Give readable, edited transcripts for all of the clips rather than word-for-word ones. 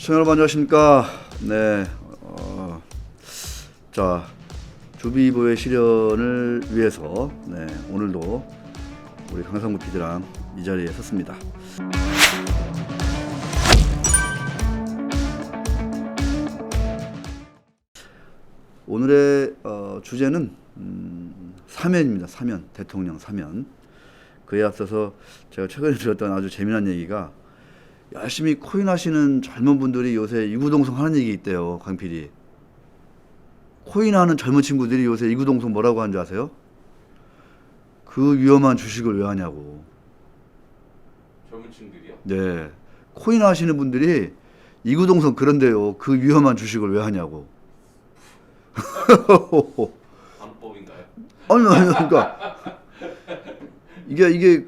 시청자 여러분 안녕하십니까. 네, 자 주비보의 실현을 위해서 오늘도 우리 강상구 PD랑 이 자리에 섰습니다. 오늘의 주제는 사면입니다. 사면, 대통령 사면. 그에 앞서서 제가 최근에 들었던 아주 재미난 얘기가, 열심히 코인 하시는 젊은 분들이 요새 이구동성 하는 얘기 있대요. 강 PD. 코인 하는 젊은 친구들이 요새 이구동성 뭐라고 하는 줄 아세요? 그 위험한 주식을 왜 하냐고. 젊은 친구들이요? 네. 코인 하시는 분들이 이구동성 그런데요. 그 위험한 주식을 왜 하냐고. 방법인가요? 아니, 그러니까 이게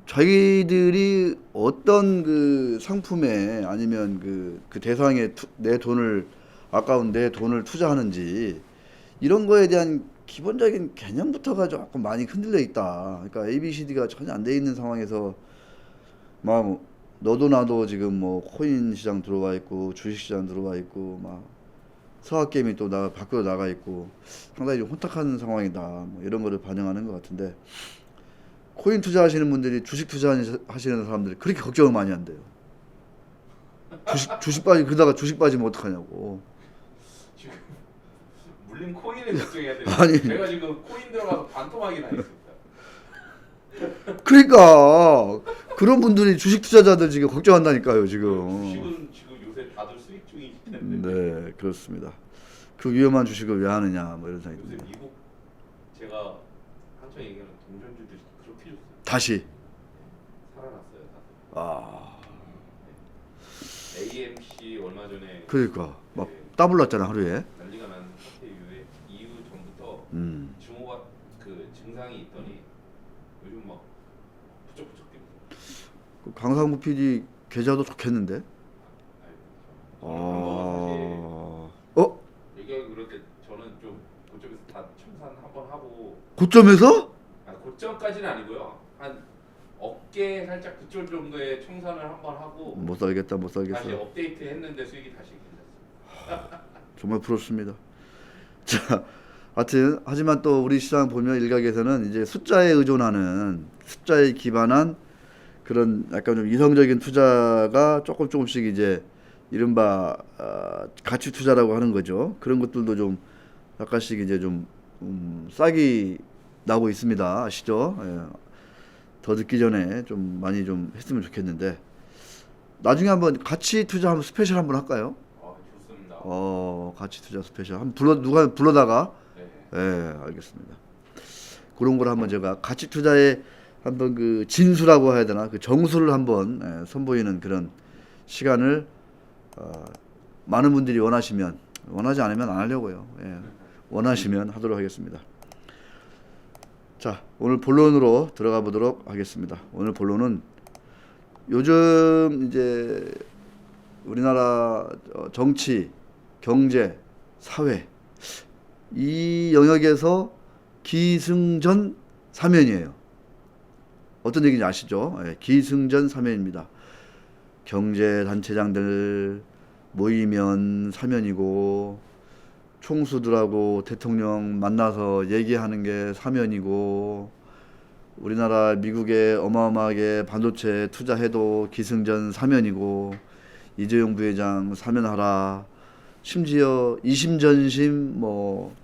자기들이 어떤 그 상품에 아니면 그 대상에 내 돈을, 아까운 내 돈을 투자하는지, 이런 거에 대한 기본적인 개념부터가 조금 많이 흔들려 있다. 그러니까 ABCD가 전혀 안 돼 있는 상황에서 막 너도 나도 지금 뭐 코인 시장 들어와 있고 주식 시장 들어와 있고 막 서학 게임이 또 밖으로 나가 있고 상당히 좀 혼탁한 상황이다. 뭐 이런 거를 반영하는 것 같은데, 코인 투자하시는 분들이 주식 투자하시는 사람들이 그렇게 걱정을 많이 한대요. 그러다가 주식 빠지면 어떡하냐고. 지금 물린 코인을 걱정해야 되는데 아니. 제가 지금 코인 들어가서 반토막이 나 있습니다. 그러니까 그런 분들이 주식 투자자들 지금 걱정한다니까요, 지금. 주식은 지금 요새 다들 수익 중이실 텐데. 네, 그렇습니다. 그 위험한 주식을 왜 하느냐, 뭐 이런 생각이 요새 듭니다. 미국 제가 한창 얘기하는 동전주들이 그렇게 좋어요. 다시. 살아났어요, 다들. 아, AMC 얼마 전에 그러니까 막 네, 따블났잖아, 하루에. 난리가 난 사태 이후 전부터 증오가 그 증상이 있더니 요즘 막 부쩍부쩍 됩니다. 그 강상구 PD 계좌도 좋겠는데. 한번 어? 얘기하기 그럴 때 저는 좀 그쪽에서 다 청산 한번 하고, 고점에서? 고점까지는 아니고요. 한 어깨 살짝 그쪽 정도의 청산을 한번 하고 못 살겠다, 못 다시 살겠어. 업데이트 했는데 수익이 다시 괜찮습니다. 정말 부럽습니다. 자, 하지만 또 우리 시장 보면 일각에서는 이제 숫자에 의존하는, 숫자에 기반한 그런 약간 좀 이성적인 투자가 조금씩 이제 이른바 가치 투자라고 하는 거죠. 그런 것들도 좀 약간씩 이제 좀 싹이 나고 있습니다. 아시죠? 예. 더 늦기 전에 좀 많이 좀 했으면 좋겠는데, 나중에 한번 가치 투자 한번 스페셜 한번 할까요? 좋습니다. 가치 투자 스페셜 한번 누가 불러다가. 네. 예, 알겠습니다. 그런 걸 한번 제가 가치 투자의 한번 그 진수라고 해야 되나, 그 정수를 한번 선보이는 그런 시간을 많은 분들이 원하시면, 원하지 않으면 안 하려고요. 예, 원하시면 하도록 하겠습니다. 자, 오늘 본론으로 들어가 보도록 하겠습니다. 오늘 본론은 요즘 이제 우리나라 정치, 경제, 사회, 이 영역에서 기승전 사면이에요. 어떤 얘기인지 아시죠? 예, 기승전 사면입니다. 경제 단체장들 모이면 사면이고, 총수들하고 대통령 만나서 얘기하는 게 사면이고, 우리나라 미국에 어마어마하게 반도체 투자해도 기승전 사면이고, 이재용 부회장 사면하라, 심지어 이심전심 뭐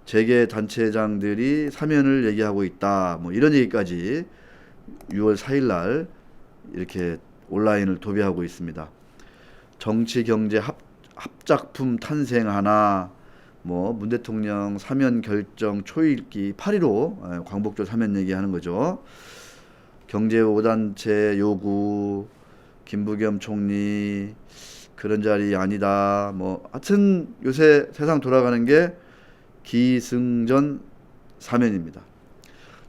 재계 단체장들이 사면을 얘기하고 있다, 뭐 이런 얘기까지 6월 4일 날 이렇게 온라인을 도배하고 있습니다. 정치 경제 합작품 탄생하나, 뭐 문 대통령 사면 결정 초읽기 8.15 광복절 사면 얘기하는 거죠. 경제 5단체 요구, 김부겸 총리 그런 자리 아니다. 뭐 하여튼 요새 세상 돌아가는 게 기승전 사면입니다.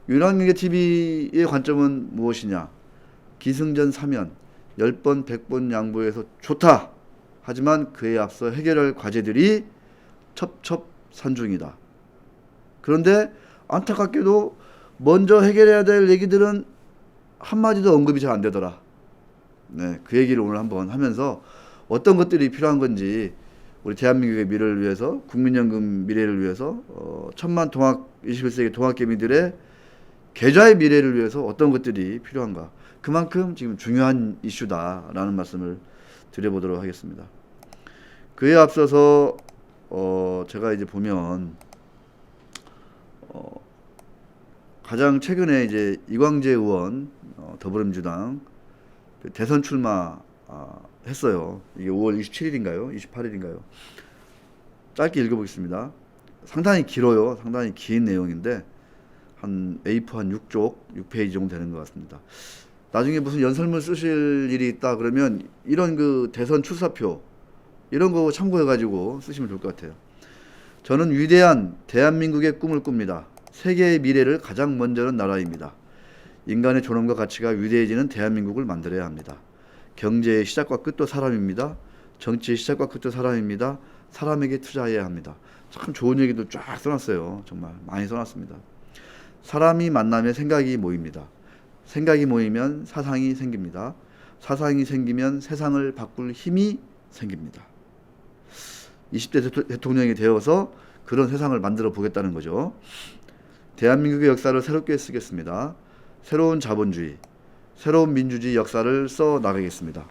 유난하게 TV의 관점은 무엇이냐? 기승전 사면 10번 100번 양보해서 좋다. 하지만 그에 앞서 해결할 과제들이 첩첩산중이다. 그런데 안타깝게도 먼저 해결해야 될 얘기들은 한마디도 언급이 잘 안 되더라. 네, 그 얘기를 오늘 한번 하면서 어떤 것들이 필요한 건지 우리 대한민국의 미래를 위해서 국민연금 미래를 위해서 천만 21세기 동학개미들의 계좌의 미래를 위해서 어떤 것들이 필요한가 그만큼 지금 중요한 이슈다라는 말씀을 드려보도록 하겠습니다. 그에 앞서서 제가 이제 보면 가장 최근에 이제 이광재 의원 더불어민주당 그 대선 출마 했어요. 이게 5월 27일인가요? 28일인가요? 짧게 읽어보겠습니다. 상당히 길어요. 상당히 긴 내용인데 한 A4 한 6쪽, 6페이지 정도 되는 것 같습니다. 나중에 무슨 연설문 쓰실 일이 있다 그러면 이런 그 대선 출사표 이런 거 참고해가지고 쓰시면 좋을 것 같아요. 저는 위대한 대한민국의 꿈을 꿉니다. 세계의 미래를 가장 먼저는 나라입니다. 인간의 존엄과 가치가 위대해지는 대한민국을 만들어야 합니다. 경제의 시작과 끝도 사람입니다. 정치의 시작과 끝도 사람입니다. 사람에게 투자해야 합니다. 참 좋은 얘기도 쫙 써놨어요. 정말 많이 써놨습니다. 사람이 만나면 생각이 모입니다. 생각이 모이면 사상이 생깁니다. 사상이 생기면 세상을 바꿀 힘이 생깁니다. 20대 대통령이 되어서 그런 세상을 만들어 보겠다는 거죠. 대한민국의 역사를 새롭게 쓰겠습니다. 새로운 자본주의, 새로운 민주주의 역사를 써 나가겠습니다.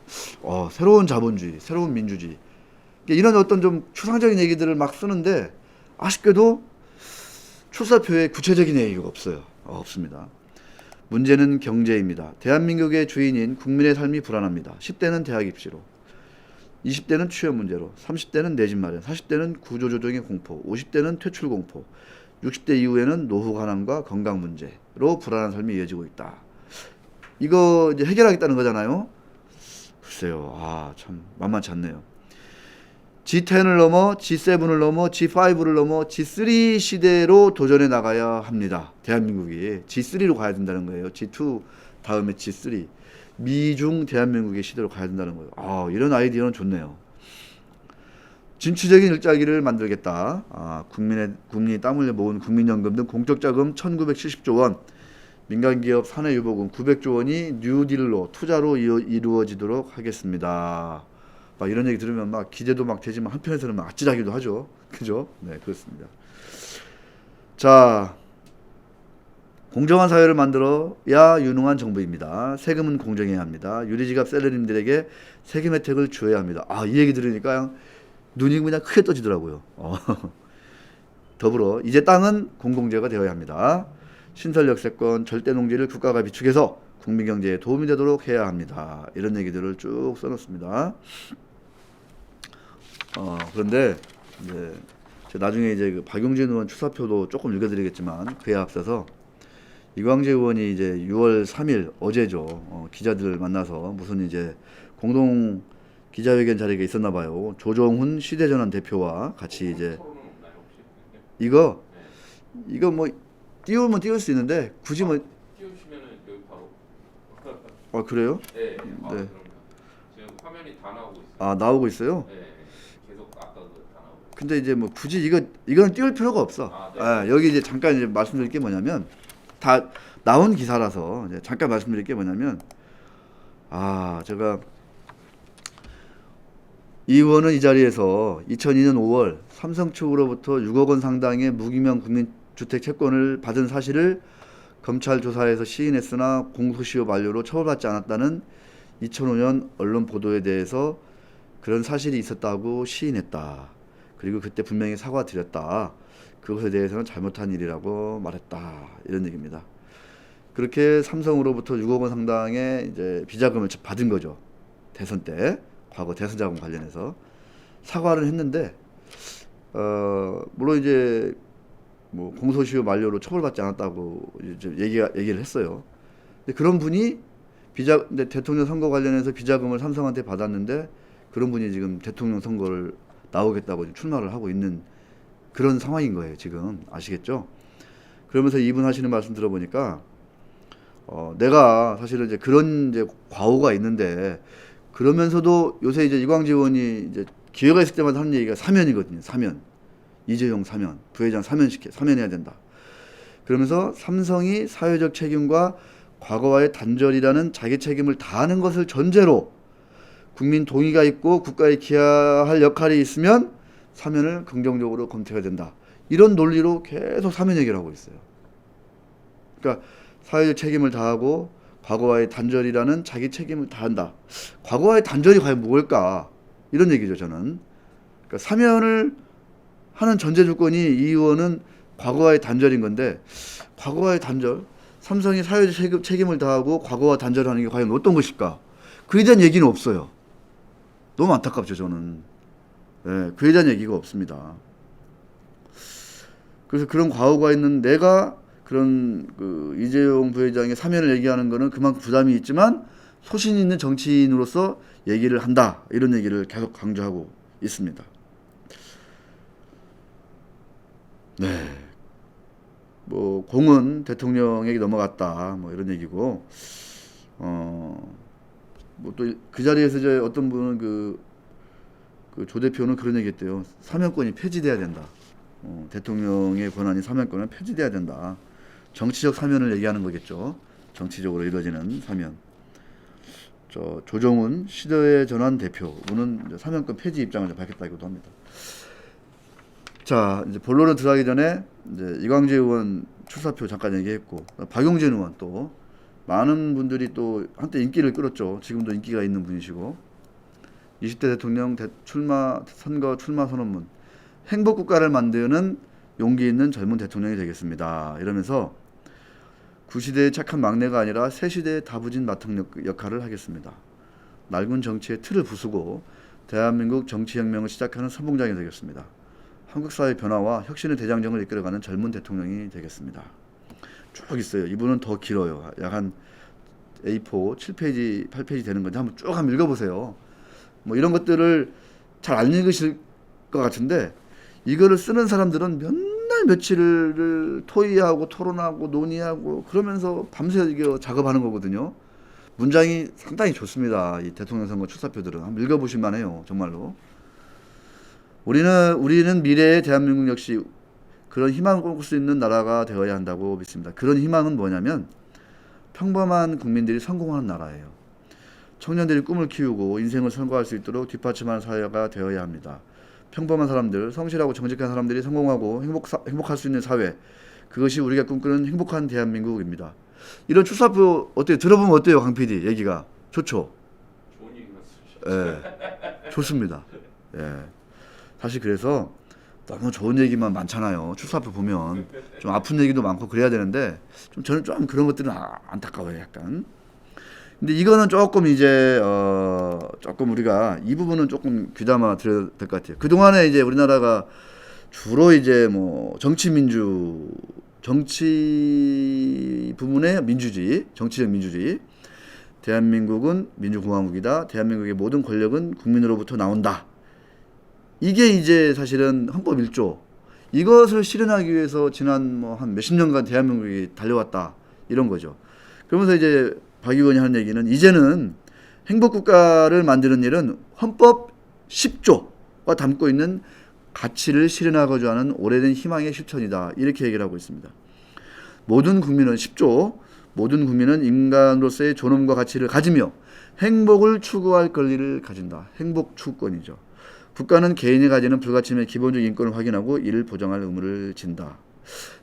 새로운 자본주의, 새로운 민주주의. 이런 어떤 좀 추상적인 얘기들을 막 쓰는데 아쉽게도 출사표에 구체적인 얘기가 없어요. 없습니다. 문제는 경제입니다. 대한민국의 주인인 국민의 삶이 불안합니다. 10대는 대학 입시로, 20대는 취업 문제로, 30대는 내 집 마련, 40대는 구조조정의 공포, 50대는 퇴출 공포, 60대 이후에는 노후 가난과 건강 문제로 불안한 삶이 이어지고 있다. 이거 이제 해결하겠다는 거잖아요. 글쎄요, 참 만만치 않네요. G10을 넘어 G7을 넘어 G5를 넘어 G3 시대로 도전해 나가야 합니다. 대한민국이 G3로 가야 된다는 거예요. G2 다음에 G3. 미중 대한민국의 시대로 가야 된다는 거예요. 이런 아이디어는 좋네요. 진취적인 일자리를 만들겠다. 국민이 땀 흘려 모은 국민연금 등 공적자금 1970조 원, 민간기업 사내유보금 900조 원이 뉴딜로 투자로 이루어지도록 하겠습니다. 이런 얘기 들으면 막 기대도 막 되지만 한편에서는 막 아찔하기도 하죠. 그죠? 네, 그렇습니다. 자, 공정한 사회를 만들어야 유능한 정부입니다. 세금은 공정해야 합니다. 유리지갑 셀러님들에게 세금 혜택을 주어야 합니다. 이 얘기 들으니까 눈이 그냥 크게 떠지더라고요. 더불어 이제 땅은 공공재가 되어야 합니다. 신설역세권, 절대농지를 국가가 비축해서 국민경제에 도움이 되도록 해야 합니다. 이런 얘기들을 쭉 써놓습니다. 그런데 이제 나중에 이제 그 박용진 의원 출사표도 조금 읽어드리겠지만 그에 앞서서 이광재 의원이 이제 6월 3일 어제죠. 기자들을 만나서 무슨 이제 공동 기자회견 자리가 있었나 봐요. 조정훈 시대전환 대표와 같이 이제 이거 뭐 띄우면 띄울 수 있는데 굳이 뭐 띄우시면은 여기 바로. 그래요? 네. 네. 지금 화면이 다 나오고 있어요. 나오고 있어요? 네. 계속 아까도 다 나오고. 근데 이제 뭐 굳이 이거는 띄울 필요가 없어. 네. 여기 이제 잠깐 이제 말씀드릴 게 뭐냐면 다 나온 기사라서 이제 잠깐 말씀드릴 게 뭐냐면 제가 이 의원은 이 자리에서 2002년 5월 삼성 측으로부터 6억 원 상당의 무기명 국민주택 채권을 받은 사실을 검찰 조사에서 시인했으나 공소시효 만료로 처벌받지 않았다는 2005년 언론 보도에 대해서 그런 사실이 있었다고 시인했다. 그리고 그때 분명히 사과드렸다. 그것에 대해서는 잘못한 일이라고 말했다. 이런 얘기입니다. 그렇게 삼성으로부터 6억 원 상당의 이제 비자금을 받은 거죠. 대선 때. 과거 대선 자금 관련해서 사과를 했는데 물론 이제 뭐 공소시효 만료로 처벌받지 않았다고 이제 얘기를 했어요. 근데 그런 분이 근데 대통령 선거 관련해서 비자금을 삼성한테 받았는데 그런 분이 지금 대통령 선거를 나오겠다고 지금 출마를 하고 있는 그런 상황인 거예요. 지금 아시겠죠? 그러면서 이분 하시는 말씀 들어보니까 내가 사실은 이제 그런 이제 과오가 있는데 그러면서도 요새 이제 이광재 의원이 이제 기회가 있을 때마다 하는 얘기가 사면이거든요. 사면. 이재용 사면. 부회장 사면해야 된다. 그러면서 삼성이 사회적 책임과 과거와의 단절이라는 자기 책임을 다하는 것을 전제로 국민 동의가 있고 국가에 기여할 역할이 있으면 사면을 긍정적으로 검토해야 된다. 이런 논리로 계속 사면 얘기를 하고 있어요. 그러니까 사회적 책임을 다하고 과거와의 단절이라는 자기 책임을 다한다. 과거와의 단절이 과연 뭘까? 이런 얘기죠, 저는. 그러니까 사면을 하는 전제 조건이 이 의원은 과거와의 단절인 건데, 과거와의 단절, 삼성이 사회적 책임을 다하고 과거와 단절하는 게 과연 어떤 것일까? 그에 대한 얘기는 없어요. 너무 안타깝죠, 저는. 예, 그에 대한 얘기가 없습니다. 그래서 그런 과오가 있는 내가 그런 그 이재용 부회장의 사면을 얘기하는 거는 그만큼 부담이 있지만 소신 있는 정치인으로서 얘기를 한다. 이런 얘기를 계속 강조하고 있습니다. 네. 뭐 공은 대통령에게 넘어갔다. 뭐 이런 얘기고, 뭐 또 그 자리에서 이제 어떤 분은 그 조 대표는 그런 얘기했대요. 사면권이 폐지돼야 된다. 대통령의 권한이 사면권은 폐지돼야 된다. 정치적 사면을 얘기하는 거겠죠. 정치적으로 이루어지는 사면. 조정훈 시대의 전환 대표는 사면권 폐지 입장을 밝혔다고도 합니다. 자, 이제 본론으로 들어가기 전에 이제 이광재 의원 출사표 잠깐 얘기했고, 박용진 의원 또 많은 분들이 또 한때 인기를 끌었죠. 지금도 인기가 있는 분이시고, 20대 대통령 선거 출마 선언문, 행복국가를 만드는 용기 있는 젊은 대통령이 되겠습니다. 이러면서 구시대의 착한 막내가 아니라 새시대의 다부진 마탕 역할을 하겠습니다. 낡은 정치의 틀을 부수고 대한민국 정치혁명을 시작하는 선봉장이 되겠습니다. 한국 사회 변화와 혁신의 대장정을 이끌어가는 젊은 대통령이 되겠습니다. 쭉 있어요. 이분은 더 길어요. 약 한 A4 7페이지, 8페이지 되는 건데 한번 쭉 한번 읽어보세요. 뭐 이런 것들을 잘 안 읽으실 것 같은데 이거를 쓰는 사람들은 몇 날 며칠을 토의하고 토론하고 논의하고 그러면서 밤새 이게 작업하는 거거든요. 문장이 상당히 좋습니다. 이 대통령 선거 출사표들은 한번 읽어보실 만해요. 정말로. 우리는 미래의 대한민국 역시 그런 희망을 꿈꿀 수 있는 나라가 되어야 한다고 믿습니다. 그런 희망은 뭐냐면 평범한 국민들이 성공하는 나라예요. 청년들이 꿈을 키우고 인생을 선고할 수 있도록 뒷받침하는 사회가 되어야 합니다. 평범한 사람들, 성실하고 정직한 사람들이 성공하고 행복할 수 있는 사회, 그것이 우리가 꿈꾸는 행복한 대한민국입니다. 이런 출사표 어때요? 들어보면 어때요, 강 PD? 얘기가 좋죠? 좋은 얘기만 쓰셨죠. 예, 좋습니다. 예, 사실 그래서 너무 좋은 얘기만 많잖아요. 출사표 보면 좀 아픈 얘기도 많고 그래야 되는데 저는 좀 그런 것들은 안타까워요, 약간. 근데 이거는 조금 이제 조금 우리가 이 부분은 조금 귀담아 드려야 될 것 같아요. 그 동안에 이제 우리나라가 주로 이제 뭐 정치 부분의 민주주의, 정치적 민주주의. 대한민국은 민주공화국이다. 대한민국의 모든 권력은 국민으로부터 나온다. 이게 이제 사실은 헌법 1조. 이것을 실현하기 위해서 지난 뭐 한 몇십 년간 대한민국이 달려왔다. 이런 거죠. 그러면서 이제 박 의원이 하는 얘기는 이제는 행복국가를 만드는 일은 헌법 10조가 담고 있는 가치를 실현하고자 하는 오래된 희망의 실천이다. 이렇게 얘기를 하고 있습니다. 모든 국민은 10조, 모든 국민은 인간으로서의 존엄과 가치를 가지며 행복을 추구할 권리를 가진다. 행복 추구권이죠. 국가는 개인이 가지는 불가침의 기본적 인권을 확인하고 이를 보장할 의무를 진다.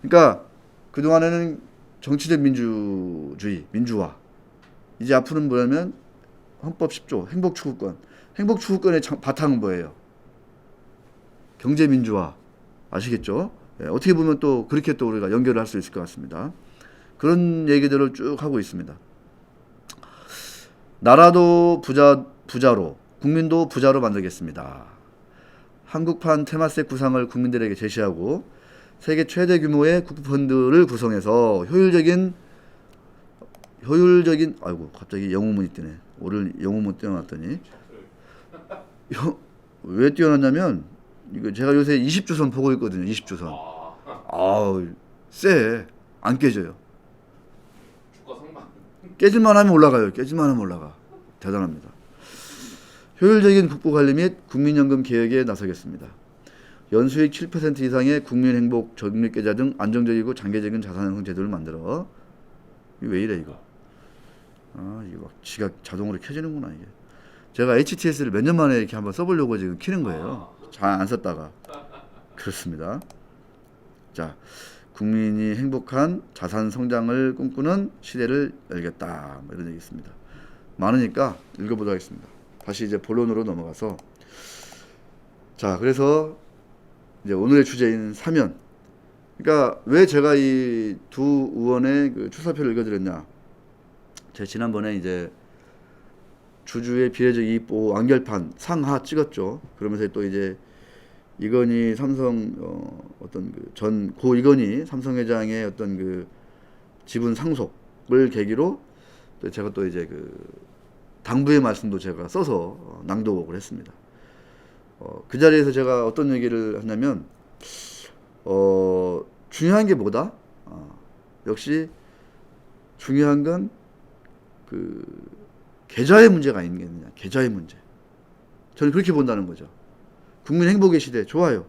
그러니까 그동안에는 정치적 민주주의, 민주화. 이제 앞으로는 뭐냐면 헌법 10조, 행복 추구권. 행복 추구권의 바탕은 뭐예요? 경제 민주화. 아시겠죠? 예, 어떻게 보면 또 그렇게 또 우리가 연결을 할 수 있을 것 같습니다. 그런 얘기들을 쭉 하고 있습니다. 나라도 부자로, 국민도 부자로 만들겠습니다. 한국판 테마세 구상을 국민들에게 제시하고 세계 최대 규모의 국부펀드를 구성해서 효율적인 아이고 갑자기 영어문이 뜨네. 오늘 영어문 띄워놨더니 왜 띄워놨냐면 이거 제가 요새 20주선 보고 있거든요. 20주선. 아우 쎄. 안 깨져요. 주가 상방. 깨질만 하면 올라가요. 깨질만 하면 올라가. 대단합니다. 효율적인 국부 관리 및 국민연금 개혁에 나서겠습니다. 연수익 7% 이상의 국민행복 적립계좌 등 안정적이고 장기적인 자산형 제도를 만들어. 이거 왜 이래 이거? 아 이거 막 지가 자동으로 켜지는구나 이게. 제가 HTS를 몇 년 만에 이렇게 한번 써보려고 지금 키는 거예요. 잘 안 썼다가. 그렇습니다. 자, 국민이 행복한 자산 성장을 꿈꾸는 시대를 열겠다. 뭐 이런 얘기 있습니다. 많으니까 읽어보도록 하겠습니다. 다시 이제 본론으로 넘어가서, 자, 그래서 이제 오늘의 주제인 사면. 그러니까 왜 제가 이 두 의원의 그 출사표를 읽어드렸냐? 제가 지난번에 이제 주주의 비례적 이익 보호 완결판 상하 찍었죠. 그러면서 또 이제 이건희 삼성 어떤 그 전 고 이건희 삼성 회장의 어떤 그 지분 상속을 계기로 또 제가 또 이제 그 당부의 말씀도 제가 써서 낭독을 했습니다. 그 자리에서 제가 어떤 얘기를 했냐면 중요한 게 뭐다? 역시 중요한 건 그 계좌의 문제가 있느냐, 계좌의 문제. 저는 그렇게 본다는 거죠. 국민 행복의 시대 좋아요.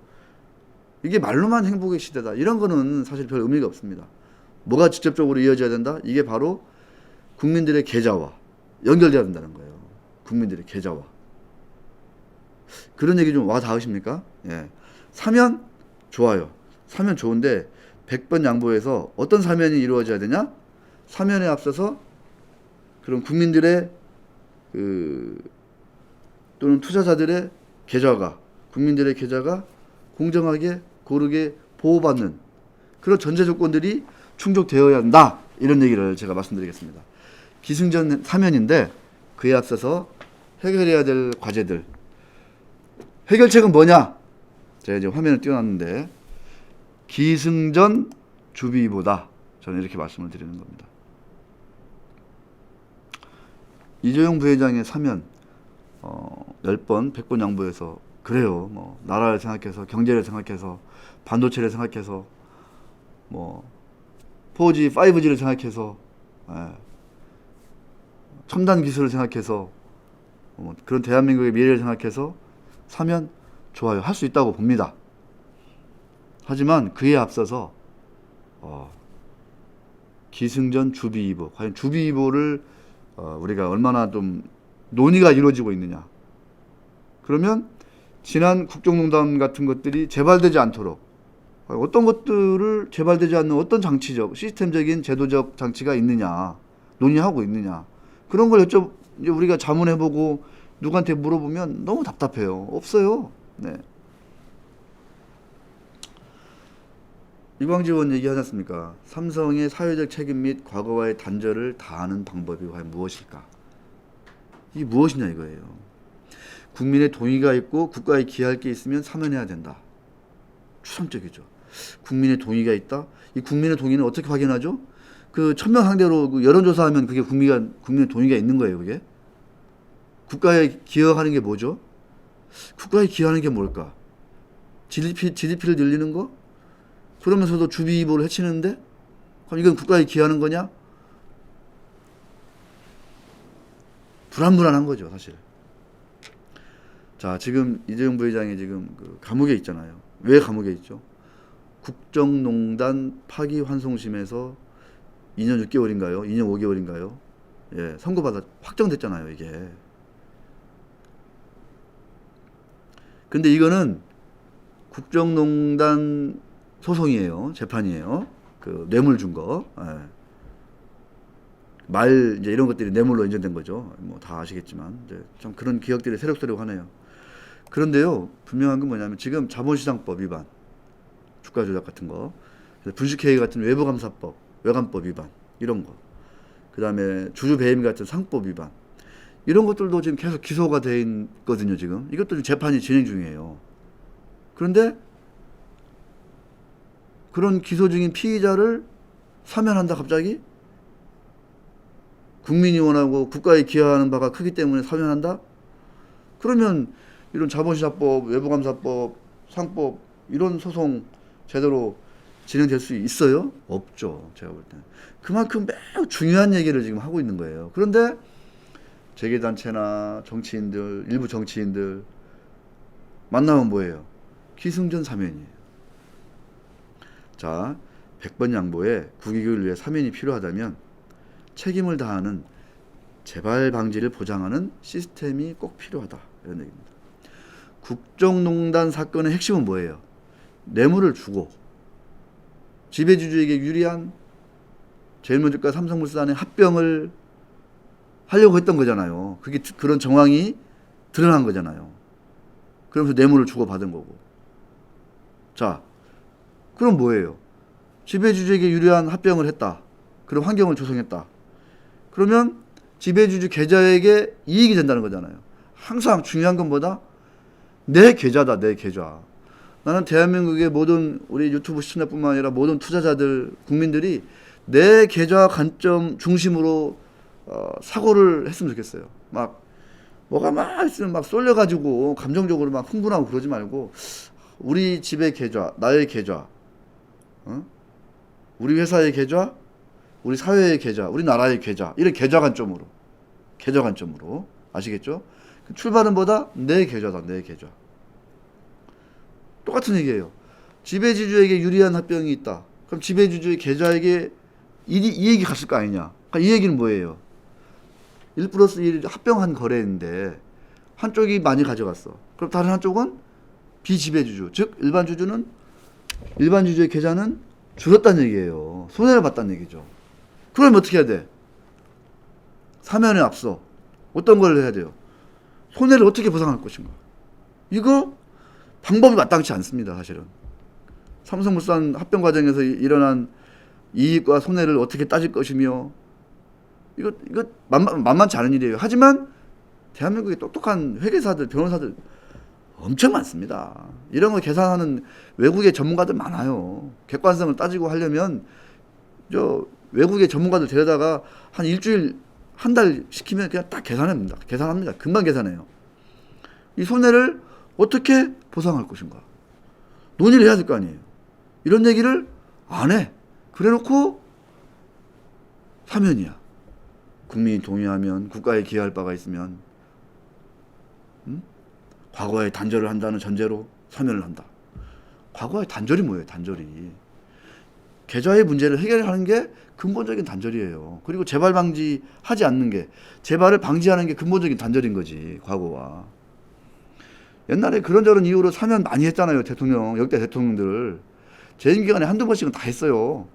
이게 말로만 행복의 시대다. 이런 거는 사실 별 의미가 없습니다. 뭐가 직접적으로 이어져야 된다? 이게 바로 국민들의 계좌와 연결돼야 된다는 거예요. 국민들의 계좌와. 그런 얘기 좀 와 닿으십니까? 예. 사면 좋아요. 사면 좋은데 100번 양보해서 어떤 사면이 이루어져야 되냐? 사면에 앞서서 그런 국민들의 또는 투자자들의 계좌가, 국민들의 계좌가 공정하게 고르게 보호받는 그런 전제 조건들이 충족되어야 한다. 이런 얘기를 제가 말씀드리겠습니다. 기승전 사면인데 그에 앞서서 해결해야 될 과제들. 해결책은 뭐냐? 제가 이제 화면을 띄워놨는데 기승전 주비보다 저는 이렇게 말씀을 드리는 겁니다. 이재용 부회장의 사면 10번 100번 양보해서 그래요. 뭐 나라를 생각해서 경제를 생각해서 반도체를 생각해서 뭐 4G, 5G를 생각해서 첨단 기술을 생각해서 그런 대한민국의 미래를 생각해서 사면 좋아요. 할 수 있다고 봅니다. 하지만 그에 앞서서 기승전 주비이보. 과연 주비이보를 우리가 얼마나 좀 논의가 이루어지고 있느냐. 그러면 지난 국정농단 같은 것들이 재발되지 않도록 어떤 것들을 재발되지 않는 어떤 장치적, 시스템적인 제도적 장치가 있느냐. 논의하고 있느냐. 그런 걸 이제 우리가 자문해보고 누구한테 물어보면 너무 답답해요. 없어요. 네. 이광재 의원 얘기하지 않습니까? 삼성의 사회적 책임 및 과거와의 단절을 다하는 방법이 과연 무엇일까? 이게 무엇이냐 이거예요. 국민의 동의가 있고 국가에 기여할 게 있으면 사면해야 된다. 추상적이죠. 국민의 동의가 있다? 이 국민의 동의는 어떻게 확인하죠? 그 1000명 상대로 그 여론조사하면 그게 국민의 동의가 있는 거예요, 그게? 국가에 기여하는 게 뭐죠? 국가에 기여하는 게 뭘까? GDP를 늘리는 거? 그러면서도 주비이보를 해치는데? 그럼 이건 국가에 기여하는 거냐? 불안불안한 거죠, 사실. 자, 지금 이재용 부회장이 지금 그 감옥에 있잖아요. 왜 감옥에 있죠? 국정농단 파기환송심에서 2년 6개월인가요? 2년 5개월인가요? 예, 선고받아 확정됐잖아요, 이게. 근데 이거는 국정농단 소송이에요. 재판이에요. 그 뇌물 준 거. 예. 이제 이런 것들이 뇌물로 인정된 거죠. 뭐 다 아시겠지만. 이제 참 그런 기억들이 새록새록하네요. 그런데요, 분명한 건 뭐냐면 지금 자본시장법 위반, 주가 조작 같은 거, 분식회의 같은 외부감사법, 외감법 위반, 이런 거. 그 다음에 주주배임 같은 상법 위반. 이런 것들도 지금 계속 기소가 돼 있거든요, 지금. 이것도 재판이 진행 중이에요. 그런데 그런 기소 중인 피의자를 사면한다, 갑자기? 국민이 원하고 국가에 기여하는 바가 크기 때문에 사면한다? 그러면 이런 자본시장법, 외부감사법, 상법, 이런 소송 제대로 진행될 수 있어요? 없죠, 제가 볼 때는. 그만큼 매우 중요한 얘기를 지금 하고 있는 거예요. 그런데 재계단체나 정치인들, 일부 정치인들 만나면 뭐예요? 기승전 사면이에요. 자, 100번 양보에 국익을 위해 사면이 필요하다면 책임을 다하는 재발 방지를 보장하는 시스템이 꼭 필요하다. 이런 얘기입니다. 국정농단 사건의 핵심은 뭐예요? 뇌물을 주고 지배주주에게 유리한 제일모직과 삼성물산의 합병을 하려고 했던 거잖아요. 그게 그런 정황이 드러난 거잖아요. 그러면서 뇌물을 주고 받은 거고. 자, 그럼 뭐예요? 지배주주에게 유리한 합병을 했다. 그런 환경을 조성했다. 그러면 지배주주 계좌에게 이익이 된다는 거잖아요. 항상 중요한 건 뭐다? 내 계좌다, 내 계좌. 나는 대한민국의 모든 우리 유튜브 시청자뿐만 아니라 모든 투자자들, 국민들이 내 계좌 관점 중심으로 사고를 했으면 좋겠어요. 막 뭐가 막 있으면 막 쏠려가지고 감정적으로 막 흥분하고 그러지 말고 우리 집의 계좌, 나의 계좌, 우리 회사의 계좌, 우리 사회의 계좌, 우리 나라의 계좌, 이런 계좌 관점으로 아시겠죠? 출발은 뭐다? 내 계좌다, 내 계좌. 똑같은 얘기예요. 지배주주에게 유리한 합병이 있다. 그럼 지배주주의 계좌에게 이익이 갔을 거 아니냐? 그러니까 이 얘기는 뭐예요? 1+1 합병한 거래인데 한쪽이 많이 가져갔어. 그럼 다른 한쪽은 비지배주주, 즉 일반 주주의 계좌는 줄었다는 얘기예요. 손해를 봤다는 얘기죠. 그럼 어떻게 해야 돼? 사면에 앞서 어떤 걸 해야 돼요? 손해를 어떻게 보상할 것인가? 이거 방법이 마땅치 않습니다. 사실은 삼성물산 합병 과정에서 일어난 이익과 손해를 어떻게 따질 것이며 이거 만만치 않은 일이에요. 하지만 대한민국의 똑똑한 회계사들, 변호사들 엄청 많습니다. 이런 거 계산하는 외국의 전문가들 많아요. 객관성을 따지고 하려면 저 외국의 전문가들 데려다가 한 일주일, 한 달 시키면 그냥 딱 계산합니다. 금방 계산해요. 이 손해를 어떻게 보상할 것인가? 논의를 해야 될 거 아니에요. 이런 얘기를 안 해. 그래놓고 사면이야. 국민이 동의하면, 국가에 기여할 바가 있으면, 과거에 단절을 한다는 전제로 사면을 한다. 과거의 단절이 뭐예요? 단절이. 계좌의 문제를 해결하는 게 근본적인 단절이에요. 그리고 재발 방지하지 않는 게, 재발을 방지하는 게 근본적인 단절인 거지, 과거와. 옛날에 그런저런 이유로 사면 많이 했잖아요. 역대 대통령들. 재임 기간에 한두 번씩은 다 했어요.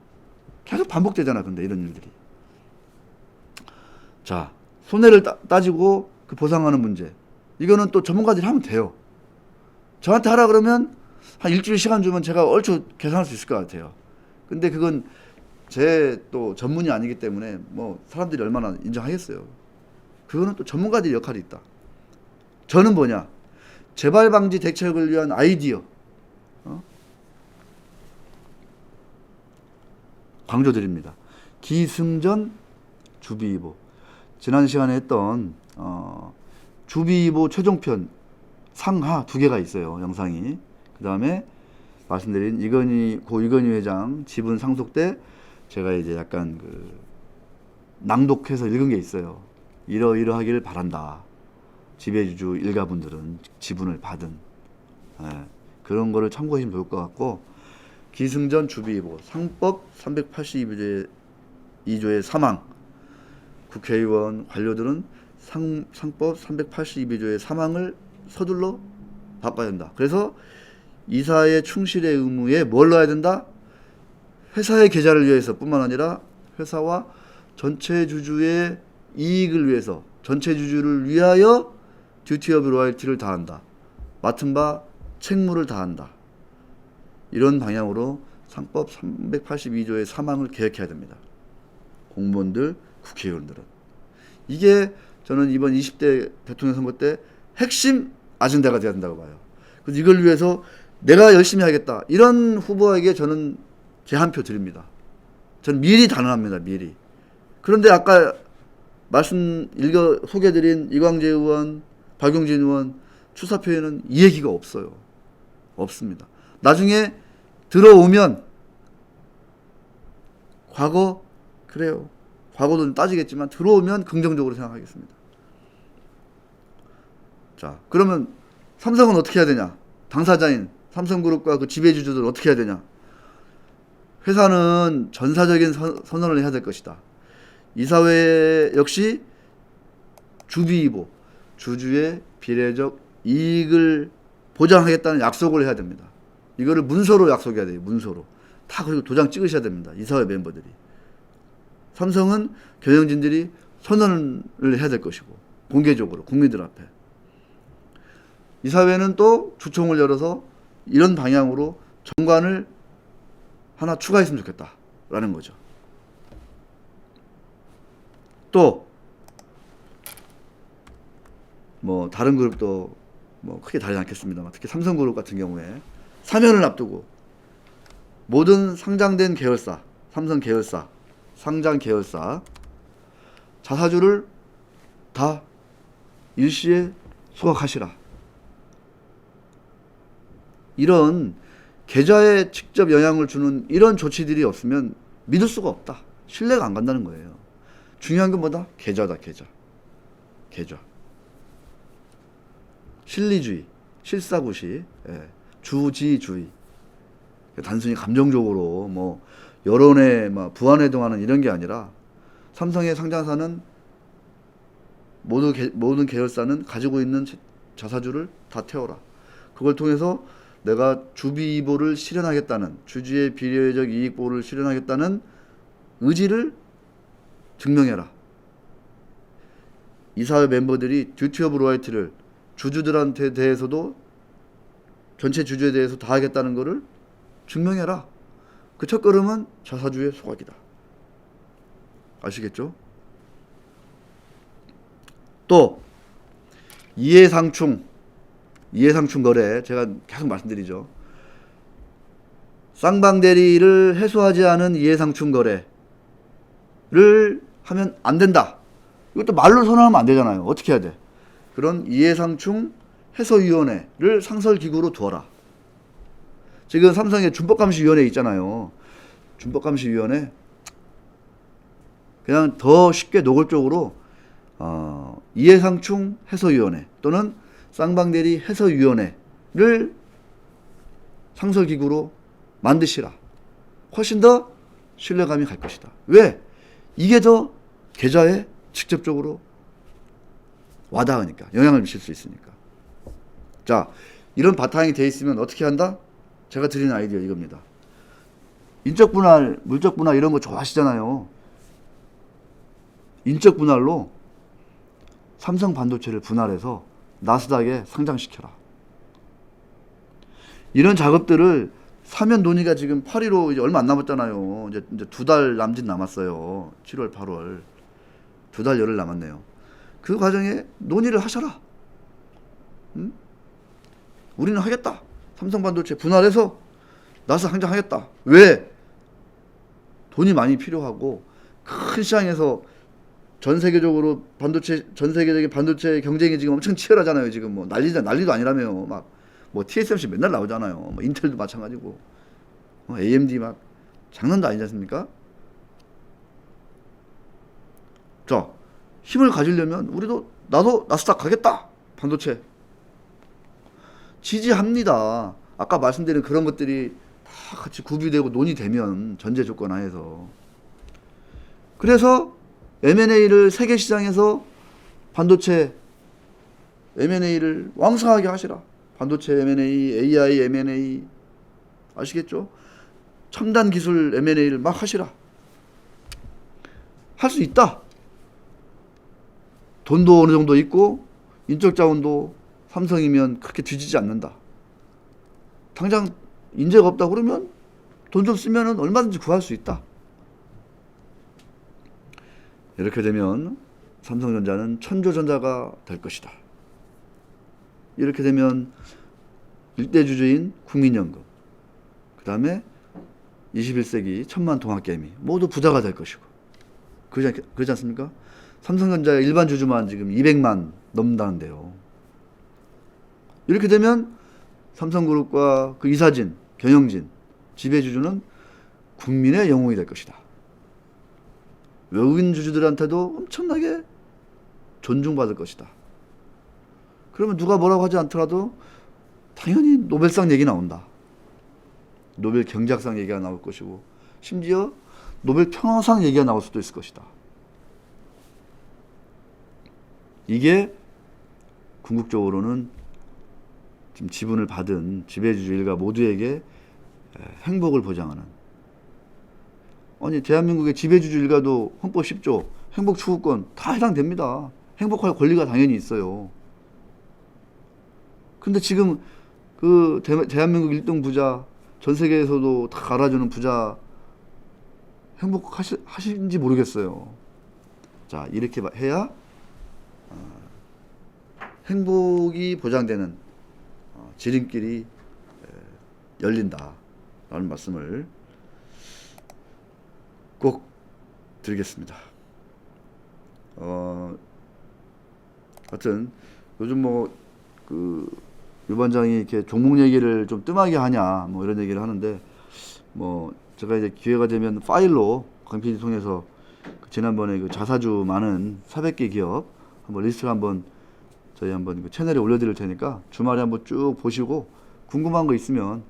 계속 반복되잖아, 근데 이런 일들이. 자, 손해를 따지고 그 보상하는 문제. 이거는 또 전문가들이 하면 돼요. 저한테 하라 그러면 한 일주일 시간 주면 제가 얼추 계산할 수 있을 것 같아요. 근데 그건 제 또 전문이 아니기 때문에 뭐 사람들이 얼마나 인정하겠어요. 그거는 또 전문가들의 역할이 있다. 저는 뭐냐? 재발 방지 대책을 위한 아이디어. 강조드립니다. 기승전 주비이보. 지난 시간에 했던 주비이보 최종편 상하 2개가 있어요. 영상이. 그 다음에 말씀드린 고 이건희 회장 지분 상속 때 제가 이제 약간 낭독해서 읽은 게 있어요. 이러이러하기를 바란다. 지배주주 일가분들은 지분을 받은 그런 거를 참고하시면 좋을 것 같고, 기승전 주비이보 상법 382조의 사망, 국회의원 관료들은 상법 382조의 사망을 서둘러 바꿔야 된다. 그래서 이사의 충실의 의무에 뭘 넣어야 된다? 회사의 계좌를 위해서 뿐만 아니라 회사와 전체 주주의 이익을 위해서, 전체 주주를 위하여 듀티 오브 로열티를 다한다. 맡은 바 책무를 다한다. 이런 방향으로 상법 382조의 사망을 계획해야 됩니다. 공무원들, 국회의원들은. 이게 저는 이번 20대 대통령 선거 때 핵심 아젠다가 돼야 된다고 봐요. 그래서 이걸 위해서 내가 열심히 하겠다. 이런 후보에게 저는 제 한 표 드립니다. 저는 미리 단언합니다. 미리. 그런데 아까 소개드린 이광재 의원, 박용진 의원 출사표에는 이 얘기가 없어요. 없습니다. 나중에 들어오면 그래요. 과거도 따지겠지만 들어오면 긍정적으로 생각하겠습니다. 자, 그러면 삼성은 어떻게 해야 되냐? 당사자인 삼성그룹과 그 지배주주들은 어떻게 해야 되냐? 회사는 전사적인 선언을 해야 될 것이다. 이사회 역시 주비이보, 주주의 비례적 이익을 보장하겠다는 약속을 해야 됩니다. 이거를 문서로 약속해야 돼요. 문서로. 다 그리고 도장 찍으셔야 됩니다. 이사회 멤버들이. 삼성은 경영진들이 선언을 해야 될 것이고 공개적으로 국민들 앞에. 이사회는 또 주총을 열어서 이런 방향으로 정관을 하나 추가했으면 좋겠다라는 거죠. 또 뭐 다른 그룹도 뭐 크게 다르지 않겠습니다만 특히 삼성그룹 같은 경우에 사면을 앞두고 모든 상장된 계열사, 삼성 계열사, 상장 계열사 자사주를 다 일시에 소각하시라. 이런 계좌에 직접 영향을 주는 이런 조치들이 없으면 믿을 수가 없다. 신뢰가 안 간다는 거예요. 중요한 건 뭐다? 계좌다, 계좌. 계좌. 실리주의, 실사구시, 예. 주지주의. 단순히 감정적으로 뭐 여론에 막 부안해동하는 이런 게 아니라 삼성의 상장사는 모든 계열사는 가지고 있는 자사주를 다 태워라. 그걸 통해서 내가 주비이보를 실현하겠다는, 주주의 비례적 이익보를 실현하겠다는 의지를 증명해라. 이사회 멤버들이 듀티 오브 로열티를 주주들한테 대해서도 전체 주주에 대해서 다 하겠다는 것을 증명해라. 그 첫걸음은 자사주의 소각이다. 아시겠죠? 또 이해상충 거래 제가 계속 말씀드리죠. 쌍방대리를 해소하지 않은 이해상충 거래를 하면 안 된다. 이것도 말로 선언하면 안 되잖아요. 어떻게 해야 돼? 그런 이해상충 해소위원회를 상설기구로 두어라. 지금 삼성의 준법감시위원회 있잖아요. 준법감시위원회 그냥 더 쉽게 노골적으로 이해상충 해소위원회 또는 쌍방대리 해소위원회를 상설기구로 만드시라. 훨씬 더 신뢰감이 갈 것이다. 왜? 이게 더 계좌에 직접적으로 와닿으니까, 영향을 미칠 수 있으니까. 자, 이런 바탕이 돼 있으면 어떻게 한다? 제가 드리는 아이디어 이겁니다. 인적 분할, 물적 분할 이런 거 좋아하시잖아요. 인적 분할로 삼성 반도체를 분할해서 나스닥에 상장시켜라. 이런 작업들을 사면 논의가 지금 8.15 이제 얼마 안 남았잖아요. 이제 2달 남짓 남았어요. 7월, 8월. 2달 열흘 남았네요. 그 과정에 논의를 하셔라. 응? 우리는 하겠다. 삼성 반도체 분할해서 나스 상장하겠다. 왜? 돈이 많이 필요하고 큰 시장에서 전 세계적으로 전 세계적인 반도체 경쟁이 지금 엄청 치열하잖아요. 지금 뭐 난리도 아니라며. 막 뭐 TSMC 맨날 나오잖아요. 뭐 인텔도 마찬가지고. AMD 막 장난도 아니지 않습니까? 자, 힘을 가지려면 나도 나스닥 가겠다. 반도체. 지지합니다. 아까 말씀드린 그런 것들이 다 같이 구비되고 논의되면 전제 조건 하에서. 그래서 M&A를 세계 시장에서 반도체 M&A를 왕성하게 하시라. 반도체 M&A, AI M&A 아시겠죠? 첨단 기술 M&A를 막 하시라. 할 수 있다. 돈도 어느 정도 있고 인적 자원도 삼성이면 그렇게 뒤지지 않는다. 당장 인재가 없다 그러면 돈 좀 쓰면은 얼마든지 구할 수 있다. 이렇게 되면 삼성전자는 천조전자가 될 것이다. 이렇게 되면 일대 주주인 국민연금, 그 다음에 21세기 천만 동학개미 모두 부자가 될 것이고, 그러지 않습니까? 삼성전자의 일반 주주만 지금 200만 넘는다는데요. 이렇게 되면 삼성그룹과 그 이사진, 경영진, 지배주주는 국민의 영웅이 될 것이다. 외국인 주주들한테도 엄청나게 존중받을 것이다. 그러면 누가 뭐라고 하지 않더라도 당연히 노벨상 얘기 나온다. 노벨 경제학상 얘기가 나올 것이고 심지어 노벨 평화상 얘기가 나올 수도 있을 것이다. 이게 궁극적으로는 지금 지분을 받은 지배주주 일가 모두에게 행복을 보장하는. 아니 대한민국의 지배주주 일가도 헌법 10조 행복 추구권 다 해당됩니다. 행복할 권리가 당연히 있어요. 근데 지금 그 대한민국 1등 부자, 전 세계에서도 다 갈아주는 부자 행복하신지 모르겠어요. 자, 이렇게 해야 행복이 보장되는 지름길이 열린다라는 말씀을 꼭 드리겠습니다. 하여튼 요즘 유 반장이 이렇게 종목 얘기를 좀 뜸하게 하냐 뭐 이런 얘기를 하는데, 뭐 제가 이제 기회가 되면 파일로 강 PD 통해서 지난번에 그 자사주 많은 400개 기업 한번 리스트 한번 저희 한번 그 채널에 올려드릴 테니까 주말에 한번 쭉 보시고 궁금한 거 있으면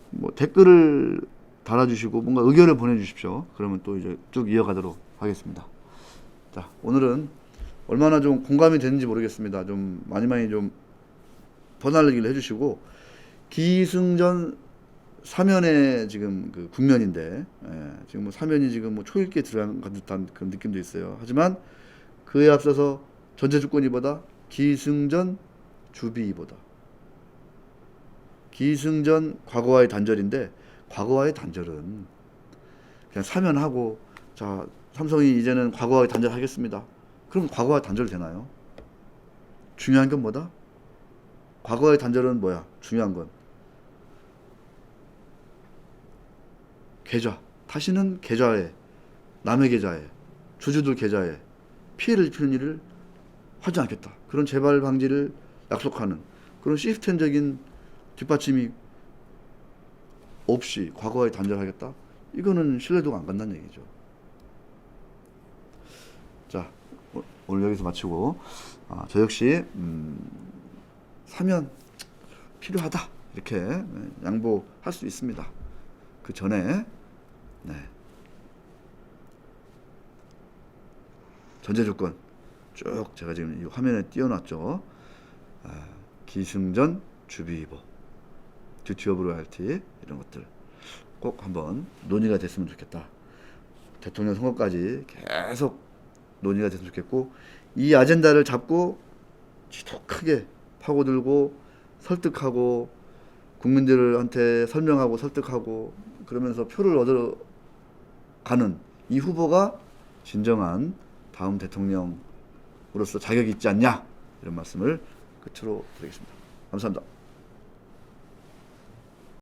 뭐 댓글을 달아주시고 뭔가 의견을 보내주십시오. 그러면 또 이제 쭉 이어가도록 하겠습니다. 자, 오늘은 얼마나 좀 공감이 되는지 모르겠습니다. 좀 많이 좀 퍼날리기를 해주시고, 기승전 사면의 지금 그 국면인데, 지금 뭐 사면이 지금 뭐 초읽기에 들어간 듯한 그런 느낌도 있어요. 하지만 그에 앞서서 전제주권이보다 기승전 주비이보다. 기승전 과거와의 단절인데, 과거와의 단절은 그냥 사면하고, 자 삼성이 이제는 과거와의 단절하겠습니다. 그럼 과거와 단절 되나요? 중요한 건 뭐다? 과거의 단절은 뭐야? 중요한 건 계좌. 다시는 계좌에, 남의 계좌에, 주주들 계좌에 피해를 입히는 일을 하지 않겠다. 그런 재발 방지를 약속하는 그런 시스템적인 뒷받침이 없이 과거에 단절하겠다. 이거는 신뢰도가 안 간다는 얘기죠. 자, 오늘 여기서 마치고, 저 역시 사면 필요하다 이렇게 양보할 수 있습니다. 그 전에 전제조건 쭉 제가 지금 이 화면에 띄워놨죠. 기승전 주비이보, 듀티 오브 로얄티, 이런 것들 꼭 한번 논의가 됐으면 좋겠다. 대통령 선거까지 계속 논의가 됐으면 좋겠고, 이 아젠다를 잡고 지독하게 파고들고 설득하고 국민들한테 설명하고 설득하고 그러면서 표를 얻어가는 이 후보가 진정한 다음 대통령으로서 자격이 있지 않냐, 이런 말씀을 끝으로 드리겠습니다. 감사합니다.